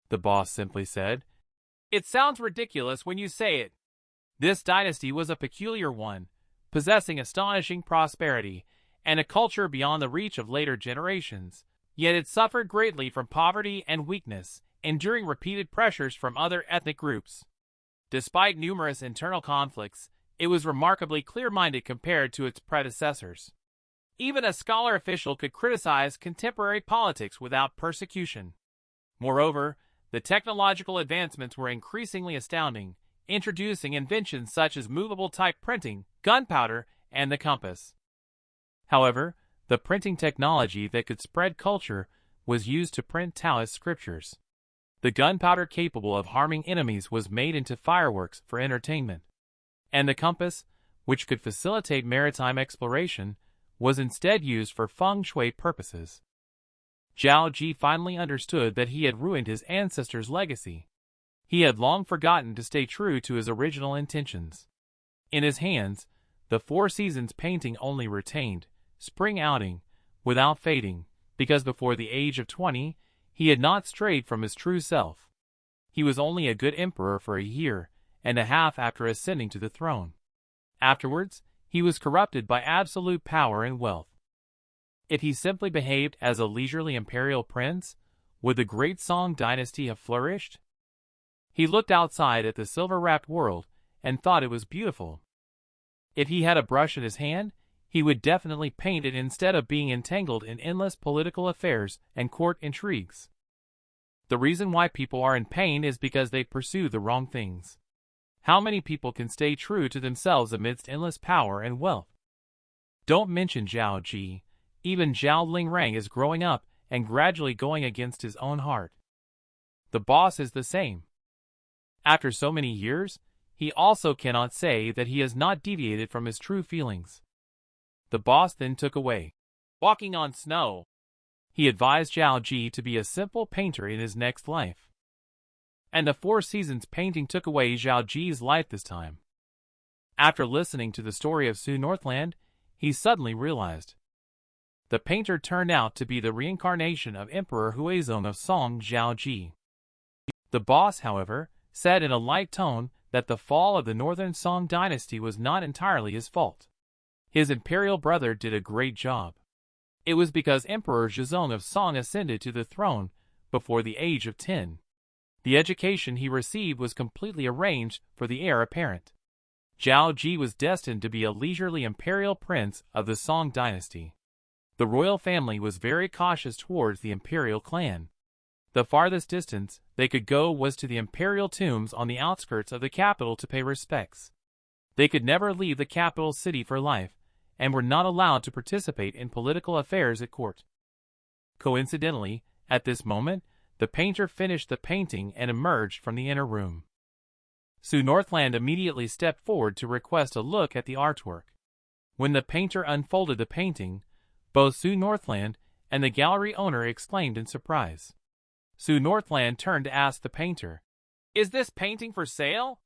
The boss simply said, "It sounds ridiculous when you say it. This dynasty was a peculiar one, possessing astonishing prosperity and a culture beyond the reach of later generations. Yet it suffered greatly from poverty and weakness, enduring repeated pressures from other ethnic groups. Despite numerous internal conflicts, it was remarkably clear-minded compared to its predecessors. Even a scholar official could criticize contemporary politics without persecution. Moreover, the technological advancements were increasingly astounding, introducing inventions such as movable type printing, gunpowder, and the compass. However, the printing technology that could spread culture was used to print Taoist scriptures. The gunpowder capable of harming enemies was made into fireworks for entertainment. And the compass, which could facilitate maritime exploration, was instead used for feng shui purposes. Zhao Ji finally understood that he had ruined his ancestors' legacy. He had long forgotten to stay true to his original intentions. In his hands, the Four Seasons painting only retained spring outing, without fading, because before the age of 20, he had not strayed from his true self. He was only a good emperor for a year and a half after ascending to the throne. Afterwards, he was corrupted by absolute power and wealth. If he simply behaved as a leisurely imperial prince, would the great Song dynasty have flourished? He looked outside at the silver-wrapped world and thought it was beautiful. If he had a brush in his hand, he would definitely paint it instead of being entangled in endless political affairs and court intrigues. The reason why people are in pain is because they pursue the wrong things. How many people can stay true to themselves amidst endless power and wealth? Don't mention Zhao Ji. Even Zhao Lingrang is growing up and gradually going against his own heart. The boss is the same. After so many years, he also cannot say that he has not deviated from his true feelings. The boss then took away "Walking on Snow." He advised Zhao Ji to be a simple painter in his next life. And the Four Seasons painting took away Zhao Ji's life this time. After listening to the story of Su Northland, he suddenly realized. The painter turned out to be the reincarnation of Emperor Huizong of Song Zhao Ji. The boss, however, said in a light tone that the fall of the Northern Song dynasty was not entirely his fault. His imperial brother did a great job. It was because Emperor Zhizong of Song ascended to the throne before the age of 10. The education he received was completely arranged for the heir apparent. Zhao Ji was destined to be a leisurely imperial prince of the Song dynasty. The royal family was very cautious towards the imperial clan. The farthest distance they could go was to the imperial tombs on the outskirts of the capital to pay respects. They could never leave the capital city for life, and were not allowed to participate in political affairs at court. Coincidentally, at this moment, the painter finished the painting and emerged from the inner room. Su Northland immediately stepped forward to request a look at the artwork. When the painter unfolded the painting, both Su Northland and the gallery owner exclaimed in surprise. Su Northland turned to ask the painter, "Is this painting for sale?"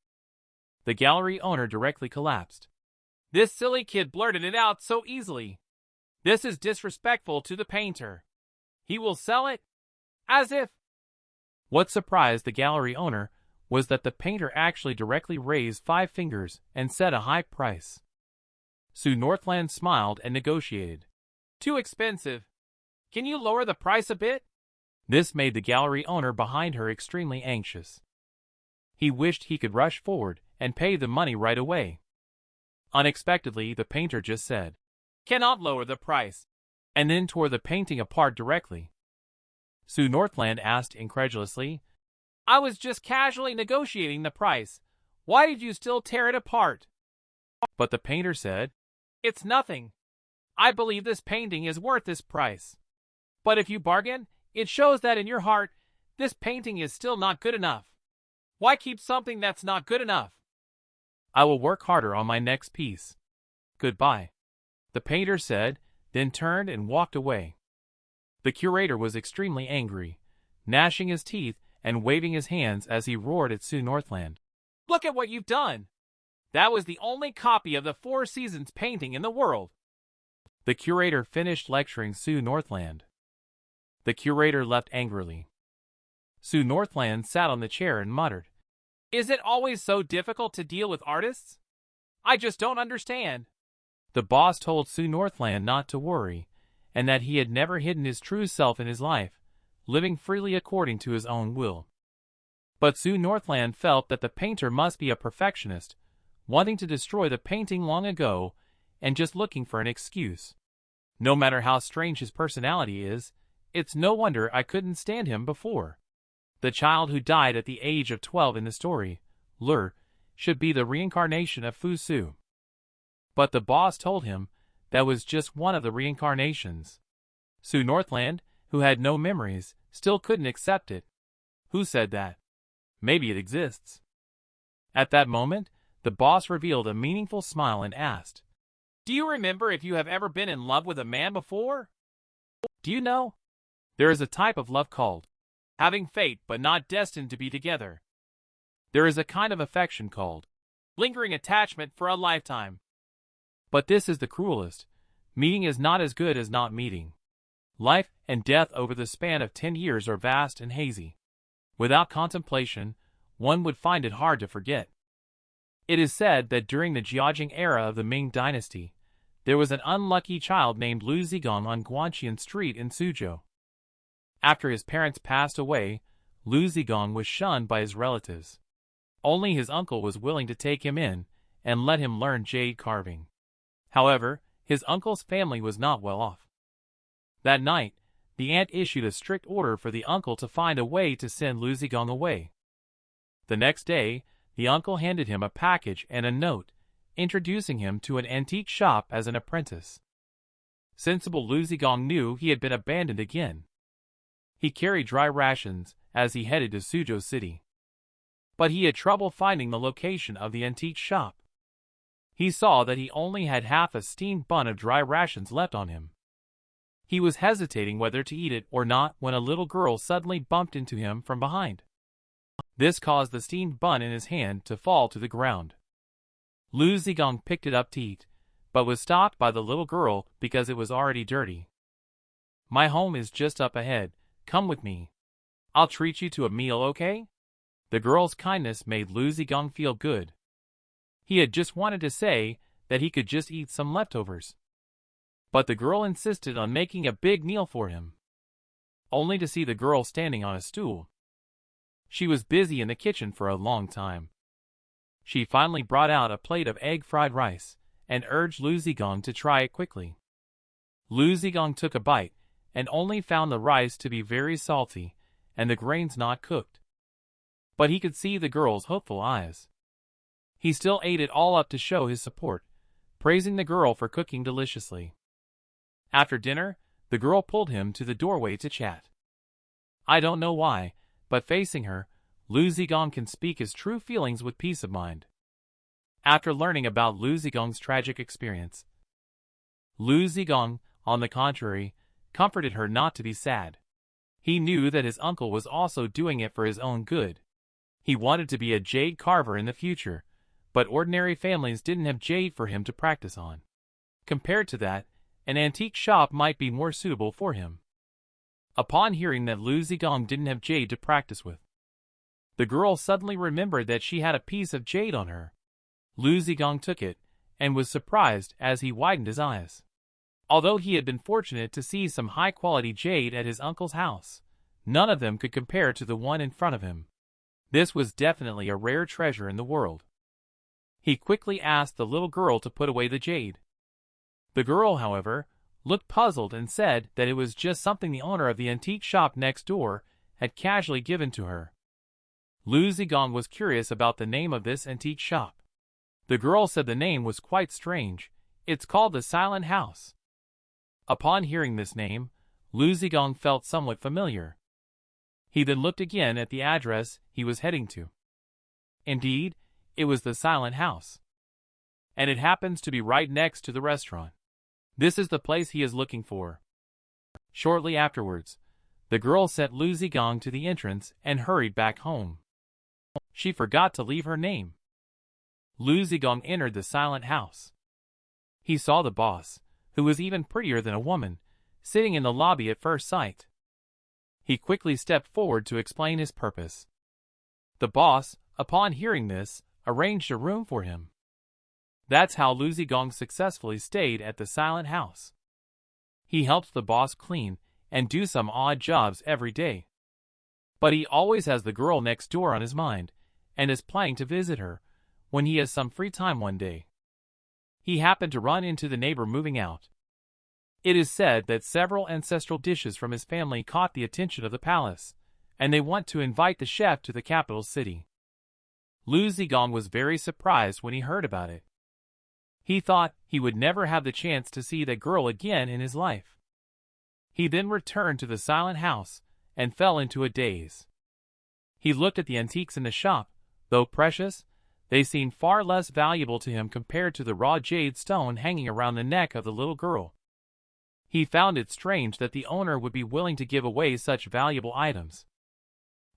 The gallery owner directly collapsed. "This silly kid blurted it out so easily. This is disrespectful to the painter. He will sell it, As if. What surprised the gallery owner was that the painter actually directly raised 5 fingers and set a high price. Sue Northland smiled and negotiated. Too expensive. Can you lower the price a bit? This made the gallery owner behind her extremely anxious. He wished he could rush forward and pay the money right away. Unexpectedly, the painter just said, "Cannot lower the price," and then tore the painting apart directly. Sue Northland asked incredulously, "I was just casually negotiating the price. Why did you still tear it apart?" But the painter said, "It's nothing. I believe this painting is worth this price. But if you bargain, it shows that in your heart, this painting is still not good enough. Why keep something that's not good enough? I will work harder on my next piece. Goodbye," the painter said, then turned and walked away. The curator was extremely angry, gnashing his teeth and waving his hands as he roared at Sue Northland. "Look at what you've done! That was the only copy of the Four Seasons painting in the world." The curator finished lecturing Sue Northland. The curator left angrily. Sue Northland sat on the chair and muttered, "Is it always so difficult to deal with artists? I just don't understand." The boss told Sue Northland not to worry, and that he had never hidden his true self in his life, living freely according to his own will. But Sue Northland felt that the painter must be a perfectionist, wanting to destroy the painting long ago and just looking for an excuse. No matter how strange his personality is, it's no wonder I couldn't stand him before. The child who died at the age of 12 in the story, Lur, should be the reincarnation of Fu Su. But the boss told him that was just one of the reincarnations. Sue Northland, who had no memories, still couldn't accept it. Who said that? Maybe it exists. At that moment, the boss revealed a meaningful smile and asked, "Do you remember if you have ever been in love with a man before? Do you know? There is a type of love called having fate but not destined to be together. There is a kind of affection called lingering attachment for a lifetime. But this is the cruelest. Meeting is not as good as not meeting. Life and death over the span of 10 years are vast and hazy. Without contemplation, one would find it hard to forget." It is said that during the Jiajing era of the Ming dynasty, there was an unlucky child named Lu Zigong on Guanqian Street in Suzhou. After his parents passed away, Lu Zigong was shunned by his relatives. Only his uncle was willing to take him in and let him learn jade carving. However, his uncle's family was not well off. That night, the aunt issued a strict order for the uncle to find a way to send Lu Zigong away. The next day, the uncle handed him a package and a note, introducing him to an antique shop as an apprentice. Sensible Lu Zigong knew he had been abandoned again. He carried dry rations as he headed to Suzhou City. But he had trouble finding the location of the antique shop. He saw that he only had half a steamed bun of dry rations left on him. He was hesitating whether to eat it or not when a little girl suddenly bumped into him from behind. This caused the steamed bun in his hand to fall to the ground. Lu Zigong picked it up to eat, but was stopped by the little girl because it was already dirty. "My home is just up ahead. Come with me. I'll treat you to a meal, okay?" The girl's kindness made Lu Zigong feel good. He had just wanted to say that he could just eat some leftovers. But the girl insisted on making a big meal for him. Only to see the girl standing on a stool. She was busy in the kitchen for a long time. She finally brought out a plate of egg-fried rice and urged Lu Zigong to try it quickly. Lu Zigong took a bite and only found the rice to be very salty and the grains not cooked. But he could see the girl's hopeful eyes. He still ate it all up to show his support, praising the girl for cooking deliciously. After dinner, the girl pulled him to the doorway to chat. I don't know why, but facing her, Lu Zigong can speak his true feelings with peace of mind. After learning about Lu Zigong's tragic experience, Lu Zigong, on the contrary, comforted her not to be sad. He knew that his uncle was also doing it for his own good. He wanted to be a jade carver in the future, but ordinary families didn't have jade for him to practice on. Compared to that, an antique shop might be more suitable for him. Upon hearing that Lu Zigong didn't have jade to practice with, the girl suddenly remembered that she had a piece of jade on her. Lu Zigong took it, and was surprised as he widened his eyes. Although he had been fortunate to see some high-quality jade at his uncle's house, none of them could compare to the one in front of him. This was definitely a rare treasure in the world. He quickly asked the little girl to put away the jade. The girl, however, looked puzzled and said that it was just something the owner of the antique shop next door had casually given to her. Lu Zigong was curious about the name of this antique shop. The girl said the name was quite strange. It's called the Silent House. Upon hearing this name, Lu Zigong felt somewhat familiar. He then looked again at the address he was heading to. Indeed, it was the Silent House. And it happens to be right next to the restaurant. This is the place he is looking for. Shortly afterwards, the girl sent Lu Zigong to the entrance and hurried back home. She forgot to leave her name. Lu Zigong entered the Silent House. He saw the boss, who was even prettier than a woman, sitting in the lobby at first sight. He quickly stepped forward to explain his purpose. The boss, upon hearing this, arranged a room for him. That's how Lu Zigong successfully stayed at the Silent House. He helped the boss clean and do some odd jobs every day. But he always has the girl next door on his mind, and is planning to visit her when he has some free time one day. He happened to run into the neighbor moving out. It is said that several ancestral dishes from his family caught the attention of the palace, and they want to invite the chef to the capital city. Lu Zigong was very surprised when he heard about it. He thought he would never have the chance to see that girl again in his life. He then returned to the Silent House and fell into a daze. He looked at the antiques in the shop. Though precious, they seemed far less valuable to him compared to the raw jade stone hanging around the neck of the little girl. He found it strange that the owner would be willing to give away such valuable items.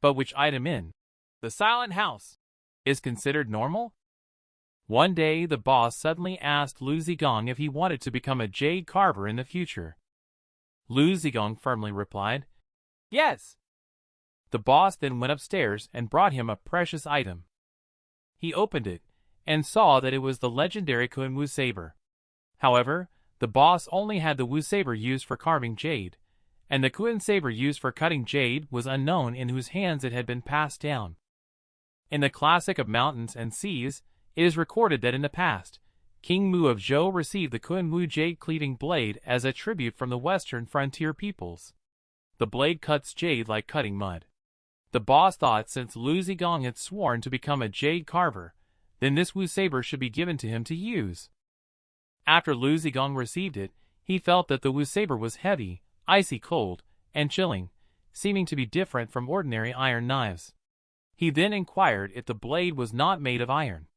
But which item in the Silent House is considered normal? One day the boss suddenly asked Lu Zigong if he wanted to become a jade carver in the future. Lu Zigong firmly replied, "Yes." The boss then went upstairs and brought him a precious item. He opened it and saw that it was the legendary Kunwu saber. However, the boss only had the Wu saber used for carving jade, and the Kun saber used for cutting jade was unknown in whose hands it had been passed down. In the classic of Mountains and Seas, it is recorded that in the past, King Mu of Zhou received the Kunwu jade cleaving blade as a tribute from the western frontier peoples. The blade cuts jade like cutting mud. The boss thought since Lu Zigong had sworn to become a jade carver, then this Wu saber should be given to him to use. After Lu Zigong received it, he felt that the Wu saber was heavy, icy cold, and chilling, seeming to be different from ordinary iron knives. He then inquired if the blade was not made of iron.